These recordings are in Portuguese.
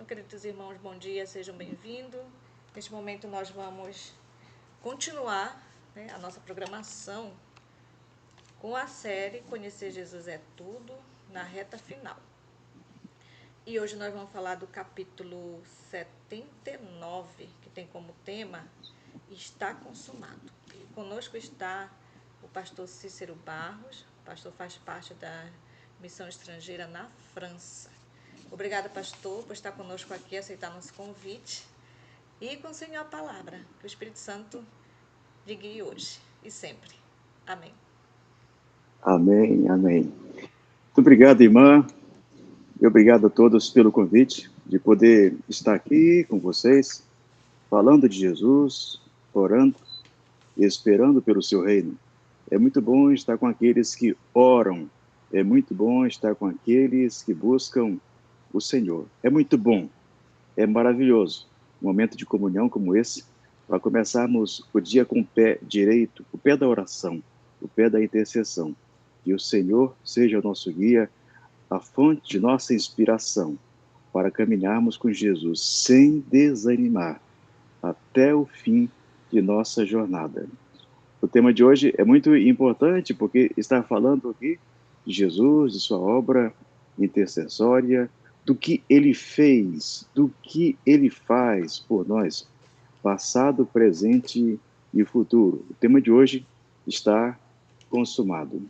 Então, queridos irmãos, bom dia, sejam bem-vindos. Neste momento nós vamos continuar a nossa programação com a série Conhecer Jesus é Tudo, na reta final. E hoje nós vamos falar do capítulo 79, que tem como tema Está Consumado. E conosco está o pastor Cícero Barros, o pastor faz parte da missão estrangeira na França. Obrigada, pastor, por estar conosco aqui, aceitar nosso convite. E com o Senhor a palavra, que o Espírito Santo lhe guie hoje e sempre. Amém. Amém, amém. Muito obrigado, irmã, e obrigado a todos pelo convite de poder estar aqui com vocês, falando de Jesus, orando e esperando pelo seu reino. É muito bom estar com aqueles que oram, é muito bom estar com aqueles que buscam o Senhor. É muito bom, é maravilhoso um momento de comunhão como esse, para começarmos o dia com o pé direito, o pé da oração, o pé da intercessão. Que o Senhor seja o nosso guia, a fonte de nossa inspiração, para caminharmos com Jesus sem desanimar, até o fim de nossa jornada. O tema de hoje é muito importante, porque está falando aqui de Jesus, de sua obra intercessória, do que ele fez, do que ele faz por nós, passado, presente e futuro. O tema de hoje está consumado.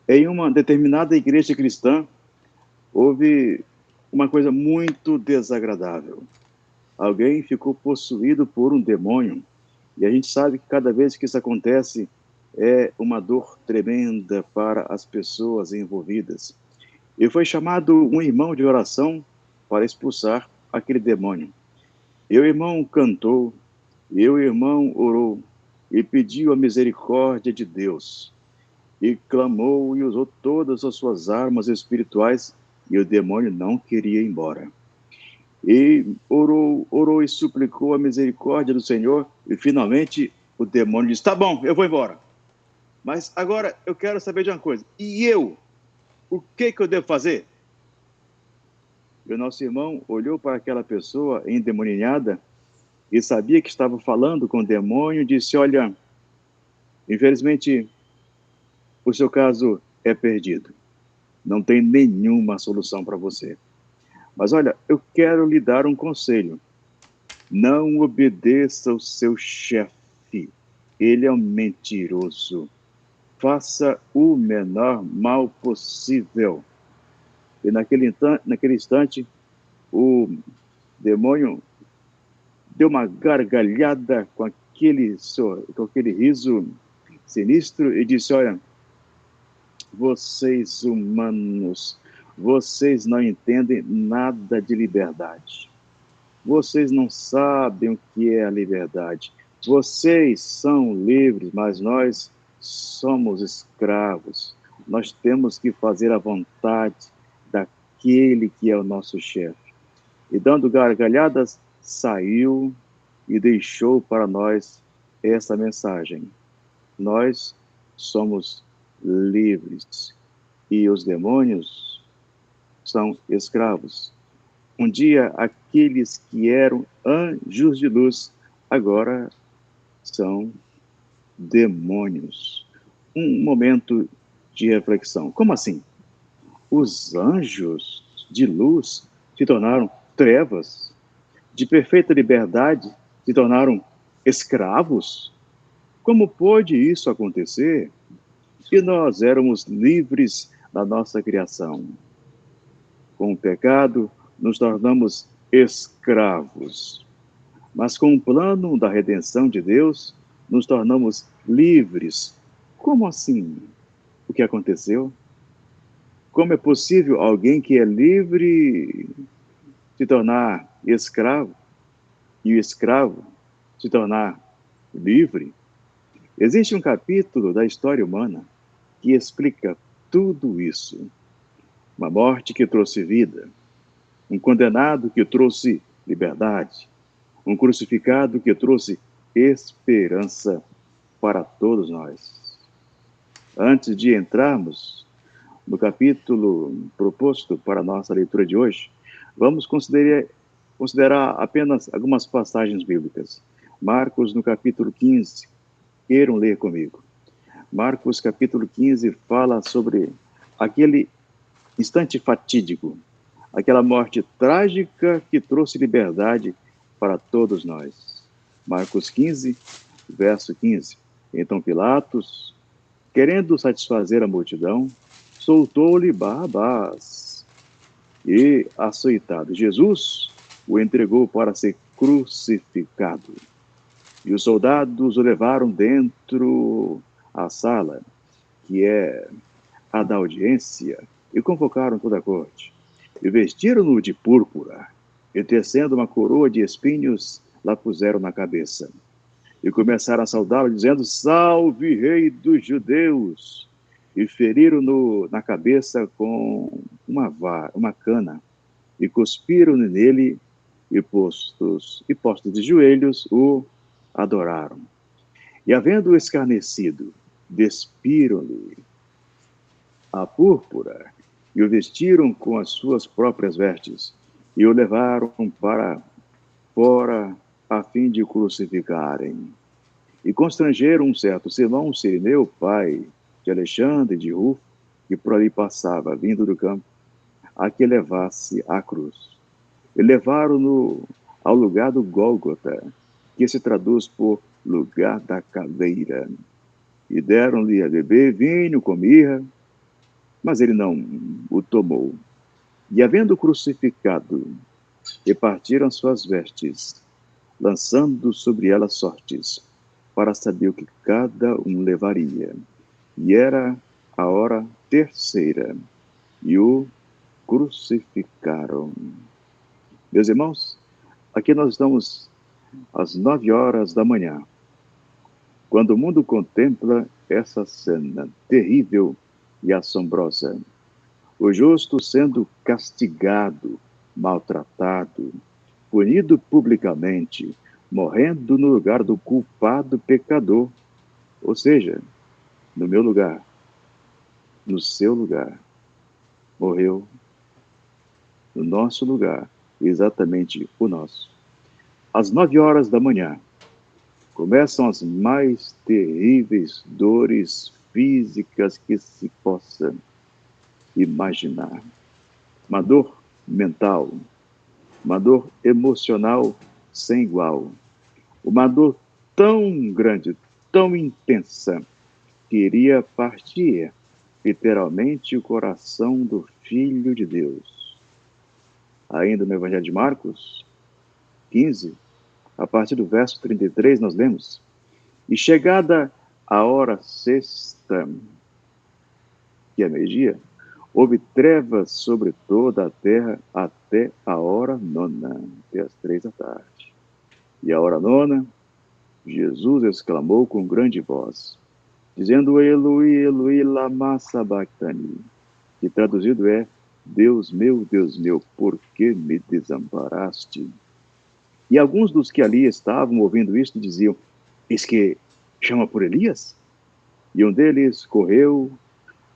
Em uma determinada igreja cristã, houve uma coisa muito desagradável. Alguém ficou possuído por um demônio. E a gente sabe que cada vez que isso acontece, é uma dor tremenda para as pessoas envolvidas. E foi chamado um irmão de oração para expulsar aquele demônio. E o irmão cantou, e o irmão orou, e pediu a misericórdia de Deus. E clamou e usou todas as suas armas espirituais, e o demônio não queria ir embora. E orou e suplicou a misericórdia do Senhor, e finalmente o demônio disse: tá bom, eu vou embora. Mas agora eu quero saber de uma coisa, e eu? O que eu devo fazer? E o nosso irmão olhou para aquela pessoa endemoniada e sabia que estava falando com o demônio e disse: olha, infelizmente o seu caso é perdido. Não tem nenhuma solução para você. Mas olha, eu quero lhe dar um conselho. Não obedeça ao seu chefe. Ele é um mentiroso. Faça o menor mal possível. E naquele instante, o demônio deu uma gargalhada com aquele riso sinistro e disse: olha, vocês humanos, vocês não entendem nada de liberdade. Vocês não sabem o que é a liberdade. Vocês são livres, mas nós somos escravos. Nós temos que fazer a vontade daquele que é o nosso chefe. E dando gargalhadas, saiu e deixou para nós essa mensagem. Nós somos livres e os demônios são escravos. Um dia, aqueles que eram anjos de luz, agora são demônios. Um momento de reflexão. Como assim? Os anjos de luz se tornaram trevas? De perfeita liberdade se tornaram escravos? Como pôde isso acontecer? E nós éramos livres da nossa criação. Com o pecado, nos tornamos escravos. Mas com o plano da redenção de Deus, nos tornamos livres. Como assim? O que aconteceu? Como é possível alguém que é livre se tornar escravo e o escravo se tornar livre? Existe um capítulo da história humana que explica tudo isso. Uma morte que trouxe vida, um condenado que trouxe liberdade, um crucificado que trouxe esperança para todos nós. Antes de entrarmos no capítulo proposto para a nossa leitura de hoje, vamos considerar apenas algumas passagens bíblicas. Marcos, no capítulo 15, queiram ler comigo. Marcos, capítulo 15, fala sobre aquele instante fatídico, aquela morte trágica que trouxe liberdade para todos nós. Marcos 15, verso 15. Então Pilatos, querendo satisfazer a multidão, soltou-lhe Barrabás e, açoitado Jesus, o entregou para ser crucificado. E os soldados o levaram dentro à sala, que é a da audiência, e convocaram toda a corte. E vestiram-no de púrpura, e tecendo uma coroa de espinhos, lá puseram na cabeça. E começaram a saudá-lo, dizendo: Salve, Rei dos Judeus! E feriram-no na cabeça com uma cana, e cuspiram nele, e postos de joelhos, o adoraram. E havendo escarnecido, despiram-lhe a púrpura, e o vestiram com as suas próprias vestes, e o levaram para fora, a fim de o crucificarem. E constrangeram um certo Simão Cirineu, pai de Alexandre e de Rufo, que por ali passava, vindo do campo, a que levasse a cruz. E levaram-no ao lugar do Gólgota, que se traduz por lugar da caveira. E deram-lhe a beber vinho com mirra, mas ele não o tomou. E havendo crucificado, repartiram suas vestes, lançando sobre elas sortes, para saber o que cada um levaria. E era a hora terceira, e o crucificaram. Meus irmãos, aqui nós estamos às 9 horas da manhã, quando o mundo contempla essa cena terrível e assombrosa. O justo sendo castigado, maltratado, punido publicamente, morrendo no lugar do culpado pecador, ou seja, no meu lugar, no seu lugar, morreu no nosso lugar, exatamente o nosso. Às 9 horas da manhã, começam as mais terríveis dores físicas que se possa imaginar. Uma dor mental, uma dor emocional sem igual, uma dor tão grande, tão intensa, que iria partir literalmente o coração do Filho de Deus. Ainda no Evangelho de Marcos 15, a partir do verso 33, nós lemos: E chegada a hora sexta, que é meio-dia, houve trevas sobre toda a terra até a hora nona, até as 3 da tarde. E a hora nona, Jesus exclamou com grande voz, dizendo: Eloi, Eloi, lama sabachthani, que traduzido é: Deus meu, por que me desamparaste? E alguns dos que ali estavam ouvindo isto diziam: Eis que chama por Elias? E um deles correu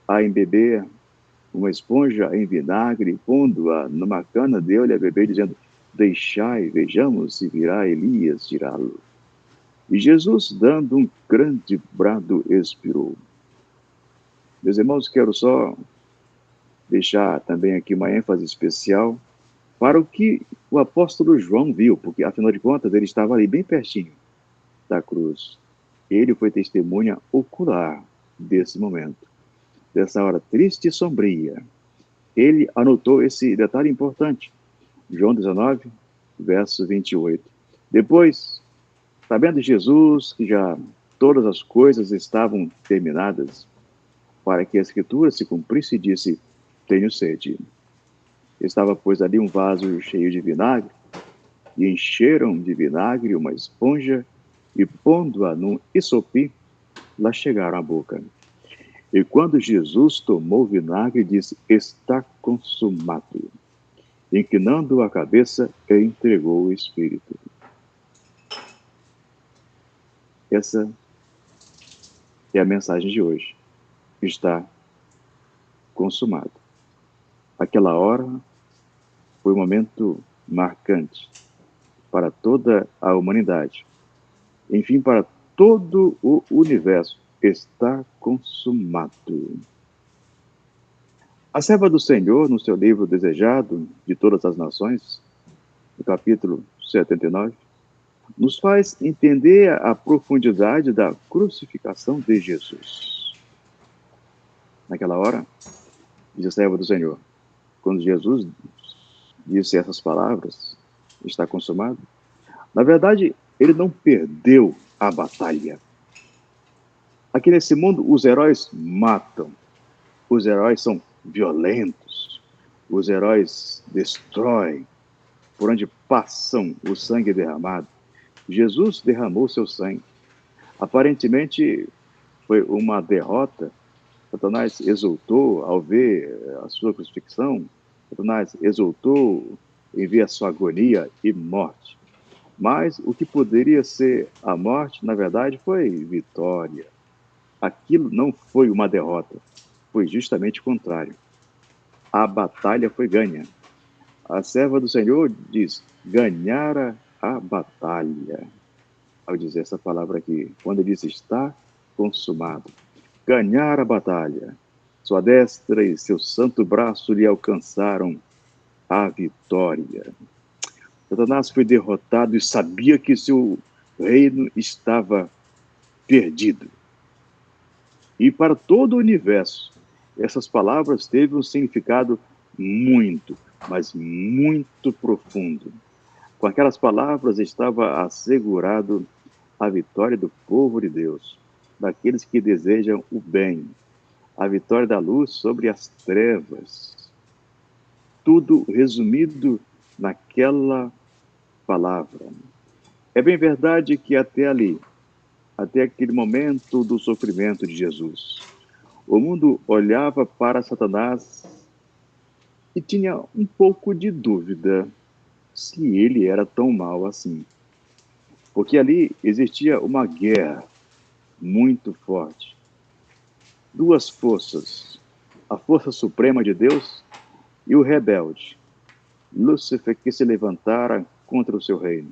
a embeber uma esponja em vinagre, pondo-a numa cana, deu-lhe a beber, dizendo: Deixai, vejamos se virá Elias tirá-lo. E Jesus, dando um grande brado, expirou. Meus irmãos, quero só deixar também aqui uma ênfase especial para o que o apóstolo João viu, porque, afinal de contas, ele estava ali bem pertinho da cruz. Ele foi testemunha ocular desse momento, dessa hora triste e sombria. Ele anotou esse detalhe importante. João 19, verso 28. Depois, sabendo Jesus que já todas as coisas estavam terminadas, para que a Escritura se cumprisse, disse: Tenho sede. Estava, pois, ali um vaso cheio de vinagre, e encheram de vinagre uma esponja, e pondo-a num isopi, lá chegaram à boca. E quando Jesus tomou o vinagre, disse: Está consumado. Inclinando a cabeça, entregou o Espírito. Essa é a mensagem de hoje. Está consumado. Aquela hora foi um momento marcante para toda a humanidade. Enfim, para todo o universo, está consumado. A serva do Senhor, no seu livro Desejado de Todas as Nações, no capítulo 79, nos faz entender a profundidade da crucificação de Jesus. Naquela hora, diz a serva do Senhor, quando Jesus disse essas palavras, está consumado, na verdade, ele não perdeu a batalha. Aqui nesse mundo, os heróis matam, os heróis são violentos, os heróis destroem, por onde passam o sangue derramado. Jesus derramou seu sangue. Aparentemente, foi uma derrota. Satanás exultou ao ver a sua crucifixão. Satanás exultou em ver a sua agonia e morte. Mas o que poderia ser a morte, na verdade, foi vitória. Aquilo não foi uma derrota, foi justamente o contrário. A batalha foi ganha. A serva do Senhor diz, ganhara a batalha. Ao dizer essa palavra aqui, quando ele diz está consumado. Ganhar a batalha. Sua destra e seu santo braço lhe alcançaram a vitória. Satanás foi derrotado e sabia que seu reino estava perdido. E para todo o universo, essas palavras teve um significado muito, mas muito profundo. Com aquelas palavras estava assegurado a vitória do povo de Deus, daqueles que desejam o bem, a vitória da luz sobre as trevas. Tudo resumido naquela palavra. É bem verdade que até ali, até aquele momento do sofrimento de Jesus, o mundo olhava para Satanás e tinha um pouco de dúvida se ele era tão mau assim. Porque ali existia uma guerra muito forte. Duas forças, a força suprema de Deus e o rebelde, Lúcifer, que se levantara contra o seu reino.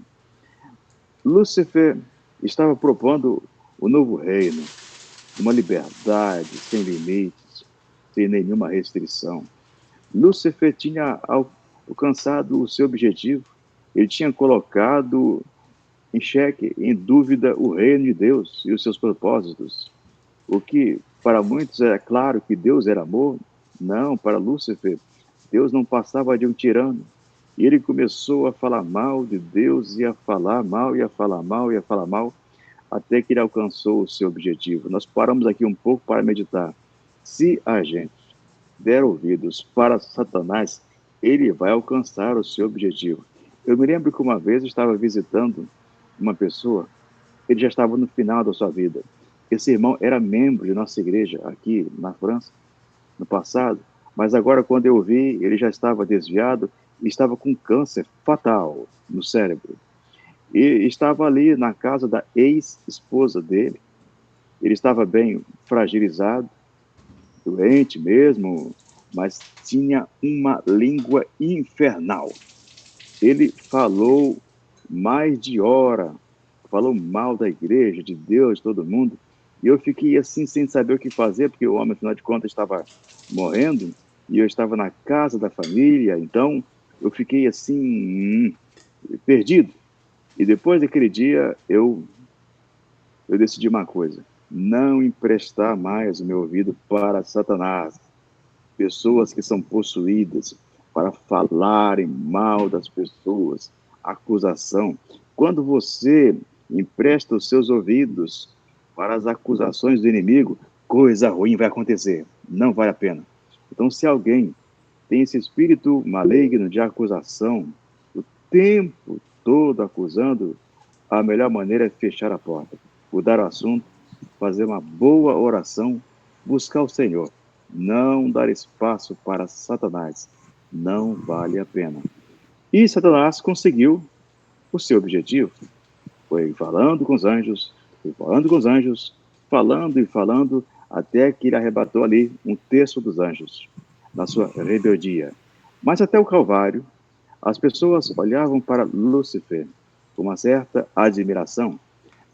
Lúcifer estava propondo o novo reino, uma liberdade sem limites, sem nenhuma restrição. Lúcifer tinha alcançado o seu objetivo, ele tinha colocado em xeque, em dúvida, o reino de Deus e os seus propósitos. O que para muitos é claro que Deus era amor, não, para Lúcifer, Deus não passava de um tirano. E ele começou a falar mal de Deus, ia falar mal, ia falar mal, ia falar mal, até que ele alcançou o seu objetivo. Nós paramos aqui um pouco para meditar. Se a gente der ouvidos para Satanás, ele vai alcançar o seu objetivo. Eu me lembro que uma vez eu estava visitando uma pessoa, ele já estava no final da sua vida. Esse irmão era membro de nossa igreja aqui na França, no passado, mas agora quando eu vi, ele já estava desviado e estava com câncer fatal no cérebro. E estava ali na casa da ex-esposa dele. Ele estava bem fragilizado, doente mesmo, mas tinha uma língua infernal. Ele falou mais de hora, falou mal da igreja, de Deus, de todo mundo, e eu fiquei assim sem saber o que fazer, porque o homem, afinal de contas, estava morrendo, e eu estava na casa da família, então eu fiquei assim, perdido. E depois daquele dia, eu decidi uma coisa, não emprestar mais o meu ouvido para Satanás, pessoas que são possuídas, para falarem mal das pessoas, acusação. Quando você empresta os seus ouvidos para as acusações do inimigo, coisa ruim vai acontecer, não vale a pena. Então, se alguém tem esse espírito maligno de acusação, o tempo todo acusando, a melhor maneira é fechar a porta, mudar o assunto, fazer uma boa oração, buscar o Senhor, não dar espaço para Satanás, não vale a pena. E Satanás conseguiu o seu objetivo, foi falando com os anjos, falando e falando, até que ele arrebatou ali um terço dos anjos, na sua rebeldia. Mas até o Calvário, As pessoas olhavam para Lúcifer com uma certa admiração.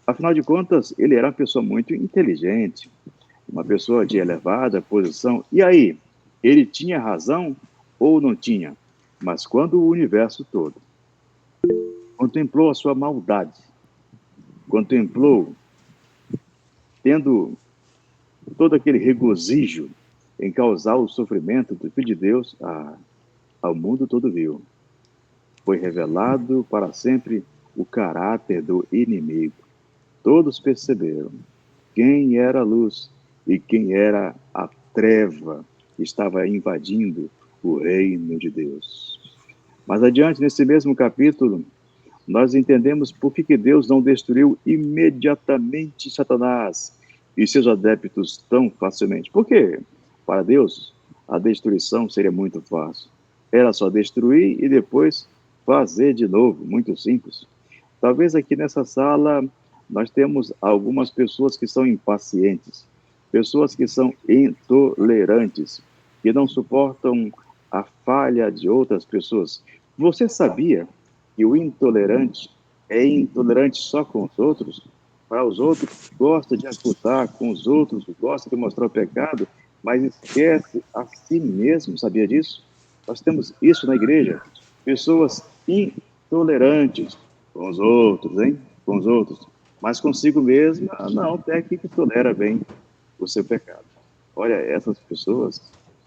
Afinal de contas, ele era uma pessoa muito inteligente, uma pessoa de elevada posição. E aí, ele tinha razão ou não tinha? Mas quando o universo todo contemplou a sua maldade, contemplou tendo todo aquele regozijo em causar o sofrimento do Filho de Deus, ao mundo todo viu. Foi revelado para sempre o caráter do inimigo. Todos perceberam quem era a luz e quem era a treva que estava invadindo o reino de Deus. Mais adiante, nesse mesmo capítulo, nós entendemos por que Deus não destruiu imediatamente Satanás e seus adeptos tão facilmente. Por quê? Para Deus, a destruição seria muito fácil. Era só destruir e depois fazer de novo, muito simples. Talvez aqui nessa sala nós temos algumas pessoas que são impacientes, pessoas que são intolerantes, que não suportam a falha de outras pessoas. Você sabia que o intolerante é intolerante só com os outros? Para os outros, gosta de acusar com os outros, gosta de mostrar o pecado, mas esquece a si mesmo, sabia disso? Nós temos isso na igreja, pessoas intolerantes com os outros, hein? Com os outros, mas consigo mesma, não, até que tolera bem o seu pecado. Olha, essas pessoas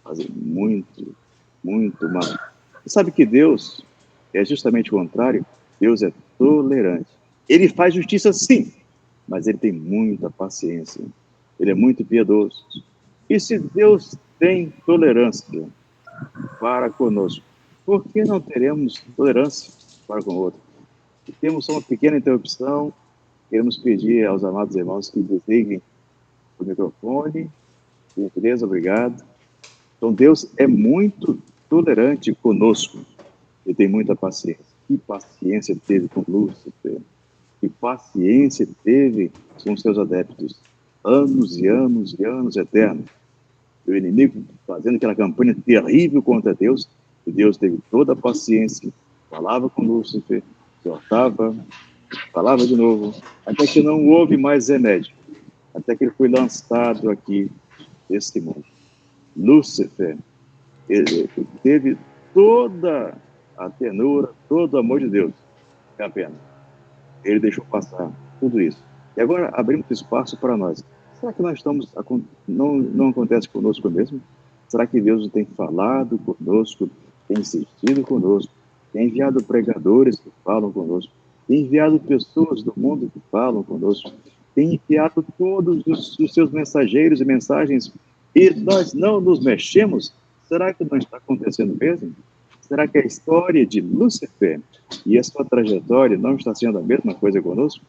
fazem muito, muito mal. Você sabe que Deus é justamente o contrário? Deus é tolerante. Ele faz justiça, sim, mas ele tem muita paciência. Ele é muito piedoso. E se Deus tem tolerância para conosco, por que não teremos tolerância para com o outro? E temos só uma pequena interrupção. Queremos pedir aos amados irmãos que desliguem o microfone. Beleza, obrigado. Então, Deus é muito tolerante conosco. Ele tem muita paciência. Que paciência teve com Lúcifer? Que paciência teve com seus adeptos? Anos e anos e anos eternos. O inimigo fazendo aquela campanha terrível contra Deus, e Deus teve toda a paciência, falava com Lúcifer, exortava, falava de novo, até que não houve mais remédio, até que ele foi lançado aqui neste mundo. Lúcifer, ele teve toda a ternura, todo o amor de Deus, é a pena. Ele deixou passar tudo isso. E agora abrimos espaço para nós. Será que nós estamos, não acontece conosco mesmo? Será que Deus tem falado conosco, tem insistido conosco, tem enviado pregadores que falam conosco, tem enviado pessoas do mundo que falam conosco, tem enviado todos os seus mensageiros e mensagens e nós não nos mexemos? Será que não está acontecendo mesmo? Será que a história de Lúcifer e a sua trajetória não está sendo a mesma coisa conosco?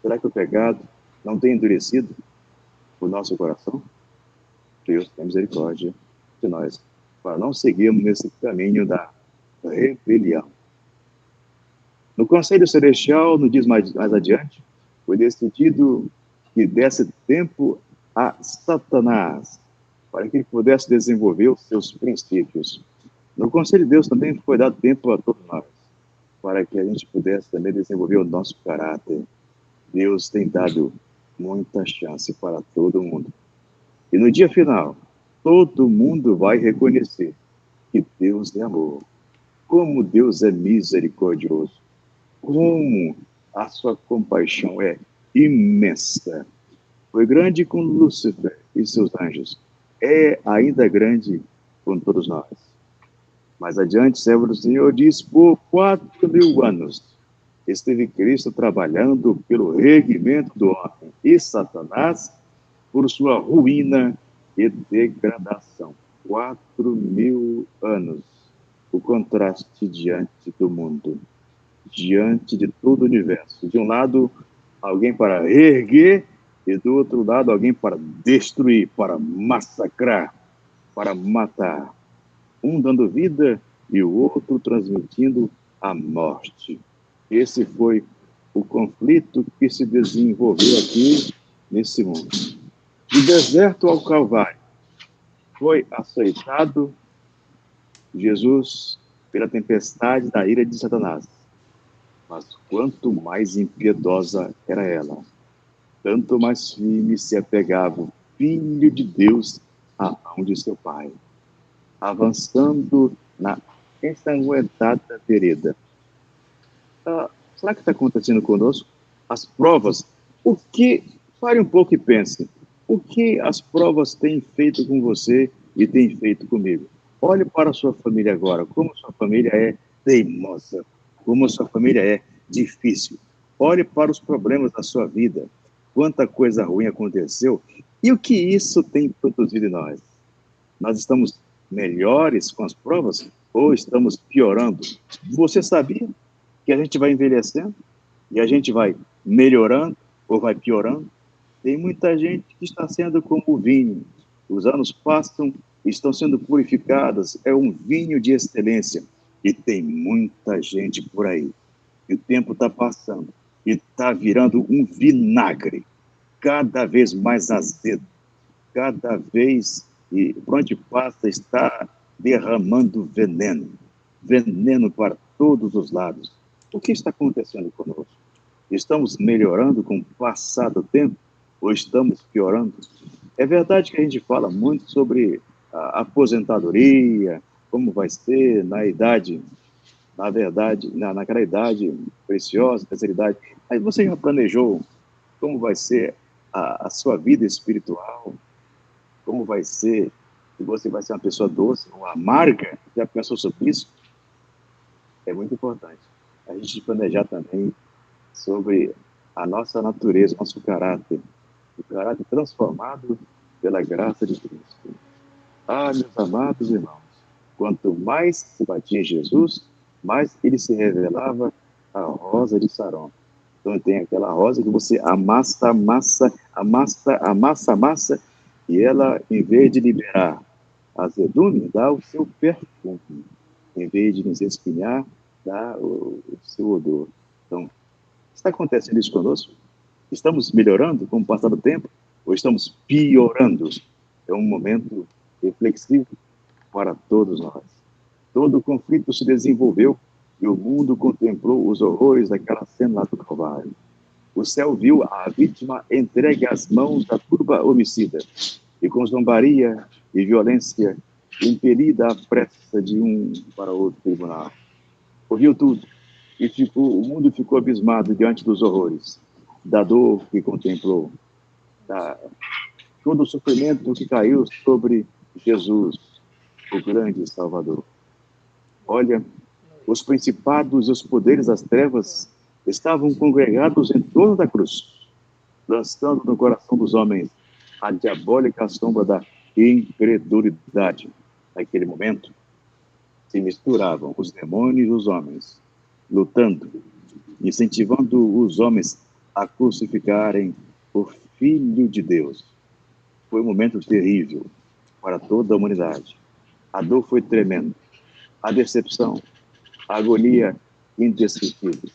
Será que o pecado não tem endurecido o nosso coração? Deus tem misericórdia de nós, para não seguirmos nesse caminho da rebelião. No Conselho Celestial, no diz mais adiante, foi decidido que desse tempo a Satanás, para que ele pudesse desenvolver os seus princípios. No Conselho de Deus também foi dado tempo a todos nós, para que a gente pudesse também desenvolver o nosso caráter. Deus tem dado muita chance para todo mundo. E no dia final, todo mundo vai reconhecer que Deus é amor, como Deus é misericordioso, como a sua compaixão é imensa. Foi grande com Lúcifer e seus anjos, é ainda grande com todos nós. Mais adiante, o servo do Senhor diz, por 4.000 anos, esteve Cristo trabalhando pelo reerguimento do homem e Satanás por sua ruína e degradação. 4.000 anos. O contraste diante do mundo, diante de todo o universo. De um lado, alguém para reerguer e do outro lado, alguém para destruir, para massacrar, para matar. Um dando vida e o outro transmitindo a morte. Esse foi o conflito que se desenvolveu aqui nesse mundo. Do deserto ao Calvário, foi aceitado Jesus pela tempestade da ira de Satanás. Mas quanto mais impiedosa era ela, tanto mais firme se apegava o Filho de Deus à mão de seu Pai, avançando na ensanguentada vereda. Será que está acontecendo conosco? As provas, o que, pare um pouco e pense, o que as provas têm feito com você e têm feito comigo? Olhe para a sua família agora, como sua família é teimosa, como sua família é difícil. Olhe para os problemas da sua vida, quanta coisa ruim aconteceu e o que isso tem produzido em nós. Nós estamos melhores com as provas ou estamos piorando? Você sabia que a gente vai envelhecendo e a gente vai melhorando ou vai piorando? Tem muita gente que está sendo como o vinho. Os anos passam e estão sendo purificadas. É um vinho de excelência. E tem muita gente por aí. E o tempo está passando e está virando um vinagre, cada vez mais azedo, cada vez, e por onde passa, está derramando veneno, veneno para todos os lados. O que está acontecendo conosco? Estamos melhorando com o passar do tempo ou estamos piorando? É verdade que a gente fala muito sobre a aposentadoria, como vai ser na idade, na verdade, naquela idade preciosa, terceira idade. Aí você já planejou como vai ser a sua vida espiritual? Como vai ser? Se você vai ser uma pessoa doce ou amarga? Já pensou sobre isso? É muito importante a gente planejar também sobre a nossa natureza, nosso caráter, o caráter transformado pela graça de Cristo. Meus amados irmãos, quanto mais se batia em Jesus, mais ele se revelava a rosa de Saron. Então tem aquela rosa que você amassa, amassa, amassa, amassa, amassa, e ela, em vez de liberar azedume, dá o seu perfume. Em vez de nos espinhar, dá o seu odor. Então, está acontecendo isso conosco? Estamos melhorando com o passar do tempo ou estamos piorando? É um momento reflexivo para todos nós. Todo o conflito se desenvolveu e o mundo contemplou os horrores daquela cena lá do Calvário. O céu viu a vítima entregue às mãos da turba homicida e com zombaria e violência impelida à pressa de um para outro tribunal. Ouviu tudo e o mundo ficou abismado diante dos horrores, da dor que contemplou, da todo o sofrimento que caiu sobre Jesus, o grande Salvador. Olha, os principados e os poderes das trevas estavam congregados em torno da cruz, lançando no coração dos homens a diabólica sombra da incredulidade. Naquele momento, se misturavam os demônios e os homens, lutando, incentivando os homens a crucificarem o Filho de Deus. Foi um momento terrível para toda a humanidade. A dor foi tremenda, a decepção, a agonia indescritíveis.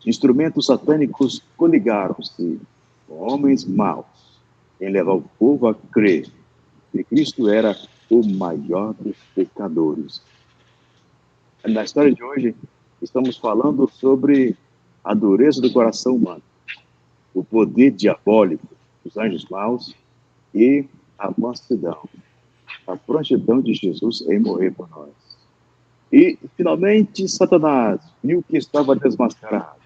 Instrumentos satânicos coligaram-se com homens maus em levar o povo a crer que Cristo era o maior dos pecadores. Na história de hoje, estamos falando sobre a dureza do coração humano, o poder diabólico dos anjos maus e a mansidão, a prontidão de Jesus em morrer por nós. E, finalmente, Satanás viu que estava desmascarado.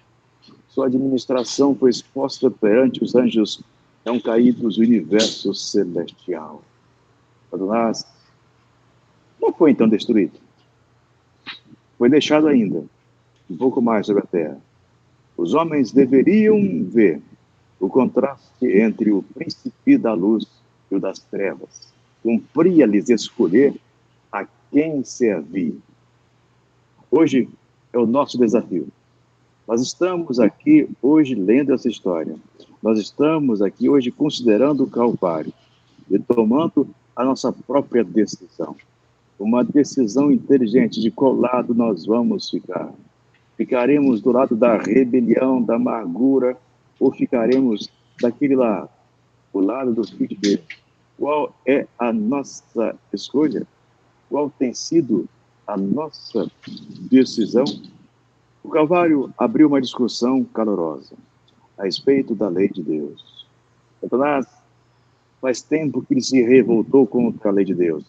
Sua administração foi exposta perante os anjos não caídos do universo celestial. Satanás não foi então destruído. Foi deixado ainda um pouco mais sobre a terra. Os homens deveriam ver o contraste entre o príncipe da luz e o das trevas. Cumpria-lhes escolher a quem servir. Hoje é o nosso desafio. Nós estamos aqui hoje lendo essa história. Nós estamos aqui hoje considerando o Calvário e tomando a nossa própria decisão. Uma decisão inteligente de qual lado nós vamos ficar. Ficaremos do lado da rebelião, da amargura, ou ficaremos daquele lado, o lado do Filho de Deus? Qual é a nossa escolha? Qual tem sido a nossa decisão, o Calvário abriu uma discussão calorosa a respeito da lei de Deus. Satanás, faz tempo que ele se revoltou contra a lei de Deus.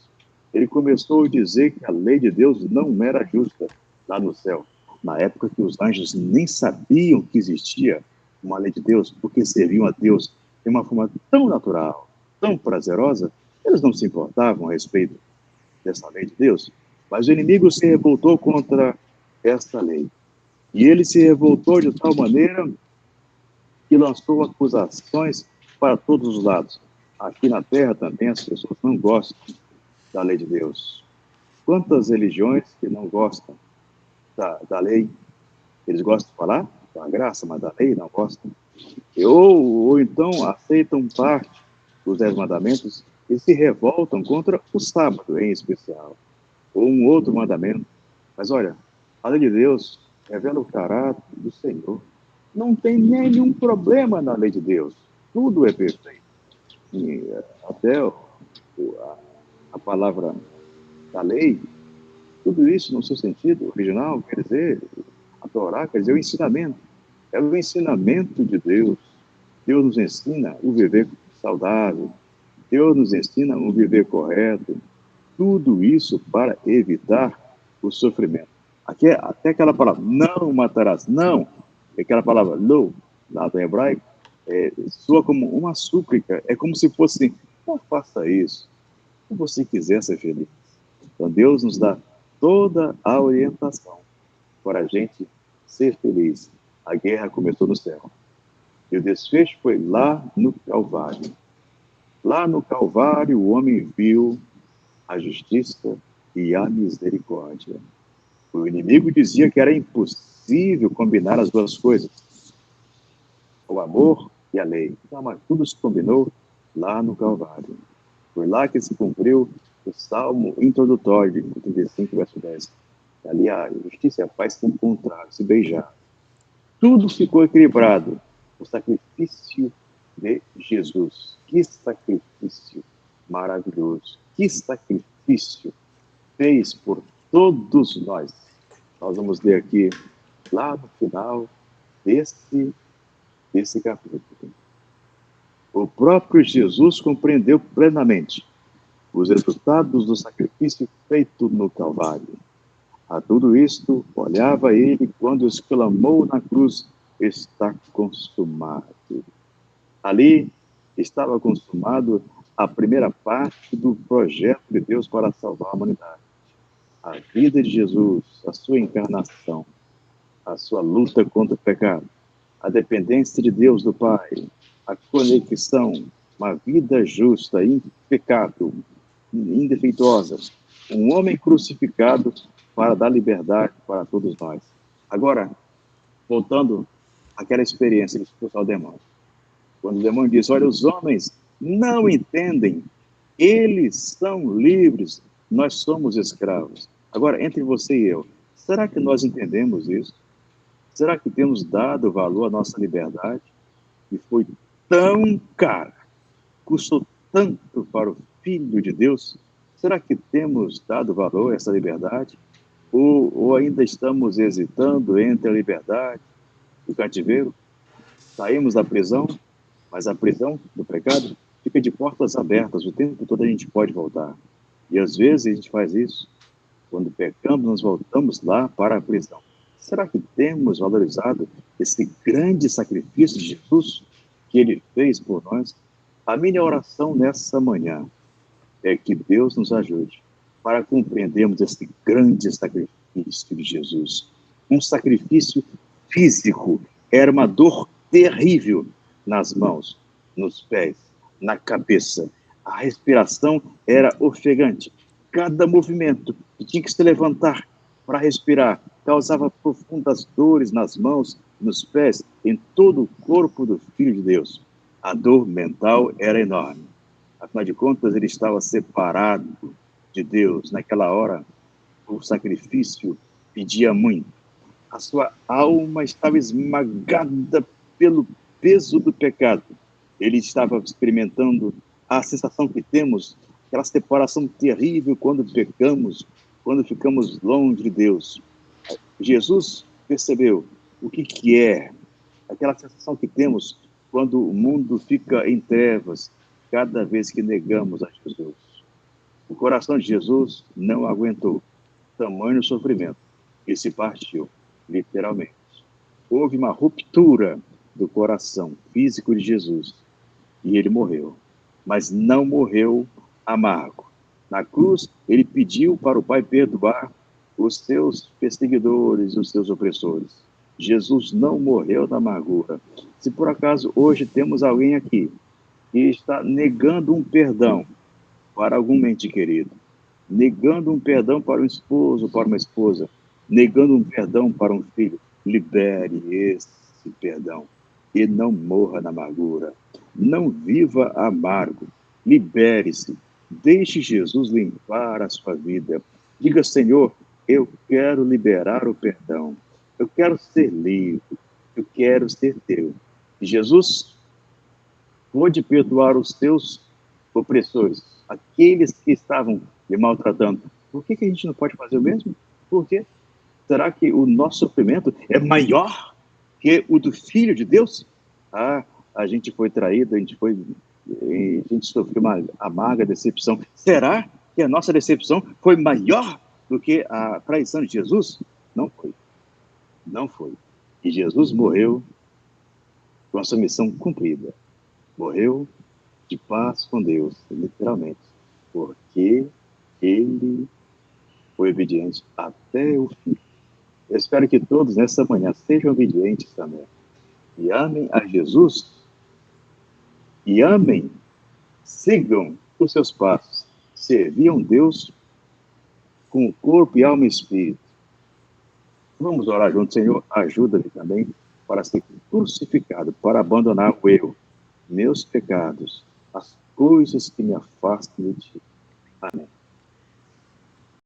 Ele começou a dizer que a lei de Deus não era justa lá no céu, na época que os anjos nem sabiam que existia uma lei de Deus, porque serviam a Deus de uma forma tão natural, tão prazerosa, eles não se importavam a respeito dessa lei de Deus. Mas o inimigo se revoltou contra esta lei. E ele se revoltou de tal maneira que lançou acusações para todos os lados. Aqui na Terra também as pessoas não gostam da lei de Deus. Quantas religiões que não gostam da lei? Eles gostam de falar da graça, mas da lei não gostam. Ou então aceitam parte dos 10 mandamentos e se revoltam contra o sábado em especial, ou um outro mandamento. Mas olha, a lei de Deus revela o caráter do Senhor. Não tem nenhum problema na lei de Deus. Tudo é perfeito. E até a palavra da lei, tudo isso no seu sentido original, quer dizer, a Torá quer dizer o ensinamento. É o ensinamento de Deus. Deus nos ensina o viver saudável. Deus nos ensina o viver correto. Tudo isso para evitar o sofrimento. Aqui, até aquela palavra, não matarás, não. Aquela palavra, lo, lá do hebraico, soa como uma súplica. É como se fosse assim, não faça isso. Se você quiser ser feliz. Então, Deus nos dá toda a orientação para a gente ser feliz. A guerra começou no céu. E o desfecho foi lá no Calvário. Lá no Calvário, o homem viu a justiça e a misericórdia. O inimigo dizia que era impossível combinar as duas coisas, o amor e a lei. Então, mas tudo se combinou lá no Calvário. Foi lá que se cumpriu o salmo introdutório de 35, verso 10. Ali a justiça e a paz se encontraram, se beijaram. Tudo ficou equilibrado. O sacrifício de Jesus. Que sacrifício maravilhoso. Que sacrifício fez por todos nós. Nós vamos ler aqui, lá no final desse capítulo. O próprio Jesus compreendeu plenamente os resultados do sacrifício feito no Calvário. A tudo isto, olhava ele quando exclamou na cruz, está consumado. Ali estava consumado a primeira parte do projeto de Deus para salvar a humanidade. A vida de Jesus, a sua encarnação, a sua luta contra o pecado, a dependência de Deus do Pai, a conexão, uma vida justa, impecável, indefeituosa, um homem crucificado para dar liberdade para todos nós. Agora, voltando àquela experiência de expulsar o demônio. Quando o demônio diz, olha, os homens não entendem, eles são livres, nós somos escravos. Agora, entre você e eu, será que nós entendemos isso? Será que temos dado valor à nossa liberdade? Que foi tão cara, custou tanto para o Filho de Deus? Será que temos dado valor a essa liberdade? Ou ainda estamos hesitando entre a liberdade e o cativeiro? Saímos da prisão, mas a prisão do pecado fica de portas abertas, o tempo todo a gente pode voltar. E às vezes a gente faz isso. Quando pecamos, nós voltamos lá para a prisão. Será que temos valorizado esse grande sacrifício de Jesus que ele fez por nós? A minha oração nessa manhã é que Deus nos ajude para compreendermos esse grande sacrifício de Jesus. Um sacrifício físico, era uma dor terrível nas mãos, nos pés, na cabeça. A respiração era ofegante. Cada movimento que tinha que se levantar para respirar causava profundas dores nas mãos, nos pés, em todo o corpo do Filho de Deus. A dor mental era enorme. Afinal de contas, ele estava separado de Deus. Naquela hora, o sacrifício pedia muito. A sua alma estava esmagada pelo peso do pecado. Ele estava experimentando a sensação que temos, aquela separação terrível quando pecamos, quando ficamos longe de Deus. Jesus percebeu o que é aquela sensação que temos quando o mundo fica em trevas, cada vez que negamos a Jesus. O coração de Jesus não aguentou tamanho sofrimento e se partiu, literalmente. Houve uma ruptura do coração físico de Jesus e ele morreu, mas não morreu amargo. Na cruz, ele pediu para o Pai perdoar os seus perseguidores, os seus opressores. Jesus não morreu na amargura. Se por acaso hoje temos alguém aqui que está negando um perdão para algum ente querido, negando um perdão para um esposo, para uma esposa, negando um perdão para um filho, libere esse perdão e não morra na amargura. Não viva amargo. Libere-se. Deixe Jesus limpar a sua vida. Diga, Senhor, eu quero liberar o perdão. Eu quero ser livre. Eu quero ser teu. E Jesus pôde perdoar os teus opressores, aqueles que estavam lhe maltratando. Por que a gente não pode fazer o mesmo? Por quê? Será que o nosso sofrimento é maior que o do Filho de Deus? A gente foi traído, a gente sofreu uma amarga decepção. Será que a nossa decepção foi maior do que a traição de Jesus? Não foi. Não foi. E Jesus morreu com a sua missão cumprida. Morreu de paz com Deus, literalmente, porque ele foi obediente até o fim. Eu espero que todos nessa manhã sejam obedientes também e amem a Jesus e amem, sigam os seus passos, serviam Deus com corpo e alma e espírito. Vamos orar juntos, Senhor, ajuda-me também para ser crucificado, para abandonar o eu, meus pecados, as coisas que me afastam de ti. Amém.